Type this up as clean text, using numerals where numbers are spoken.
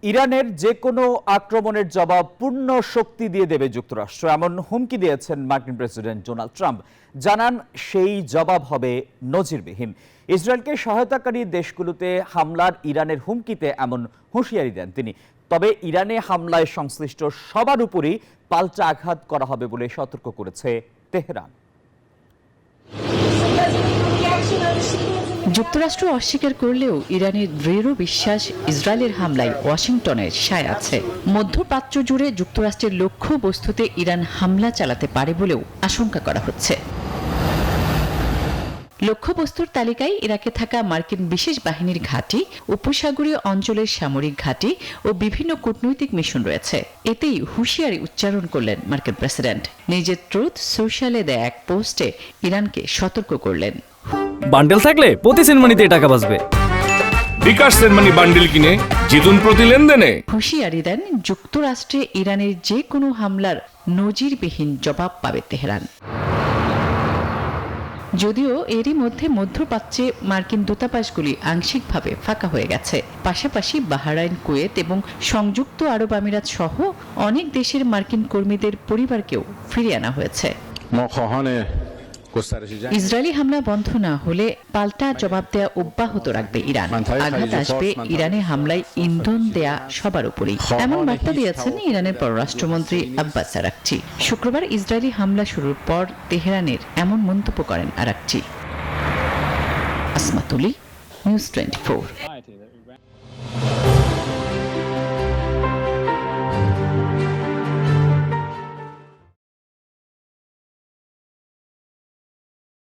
ইরানের যে কোনো আক্রমণের জবাব পূর্ণ শক্তি দিয়ে দেবে যুক্তরাষ্ট্র, এমন হুমকি দিয়েছেন মার্কিন প্রেসিডেন্ট ডোনাল্ড ট্রাম্প। জানান সেই জবাব হবে নজিরবিহীন। ইসরায়েলকে সহায়তাকারী দেশগুলোতে হামলার ইরানের হুমকিতে এমন হুঁশিয়ারি দেন তিনি। তবে ইরানে হামলায় সংশ্লিষ্ট সবার উপরই পাল্টা আঘাত করা হবে বলে সতর্ক করেছে তেহরান। যুক্তরাষ্ট্র অস্বীকার করলেও ইরানের দৃঢ় বিশ্বাস ইসরায়েলের হামলায় ওয়াশিংটনের সায় আছে। মধ্যপ্রাচ্য জুড়ে যুক্তরাষ্ট্রের লক্ষ্য বস্তুতে ইরান হামলা চালাতে পারে বলেও আশঙ্কা করা হচ্ছে। লক্ষ্যবস্তুর তালিকায় ইরাকে থাকা মার্কিন বিশেষ বাহিনীর ঘাঁটি, উপসাগরীয় অঞ্চলের সামরিক ঘাঁটি ও বিভিন্ন কূটনৈতিক মিশন রয়েছে। এতেই হুঁশিয়ারি উচ্চারণ করলেন মার্কিন প্রেসিডেন্ট। নিজের ট্রুথ সোশ্যালে দেয়া এক পোস্টে ইরানকে সতর্ক করলেন। বান্ডেল থাকলে প্রতি সেনমানিতে টাকা বাঁচবে। বিকাশ সেনমানি বান্ডেল কিনে জিতুন প্রতি লেনদেনে। হুঁশিয়ারি দেন, যুক্তরাষ্ট্রে ইরানের যে কোনো হামলার নজিরবিহীন জবাব পাবে তেহরান। যদিও এরই মধ্যে মধ্যপ্রাচ্যে মার্কিন দূতাবাসগুলি আংশিকভাবে ফাঁকা হয়ে গেছে। পাশাপাশি বাহরাইন, কুয়েত এবং সংযুক্ত আরব আমিরাত সহ অনেক দেশের মার্কিন কর্মীদের পরিবারকেও ফিরিয়ে আনা হয়েছে। ইসরায়েলি হামলা বন্ধ না হলে পাল্টা জবাব দেয়া অব্যাহত রাখবে ইরান। আঘাত আসবে ইরানে হামলায় ইন্ধন দেয়া সবার উপরই, এমন বার্তা দিয়েছেন ইরানের পররাষ্ট্রমন্ত্রী আব্বাস আরাকচি। শুক্রবার ইসরায়েলি হামলা শুরুর পর তেহরানের এমন মন্তব্য করেন আরাকচি। আসমাতুলি, নিউজ 24।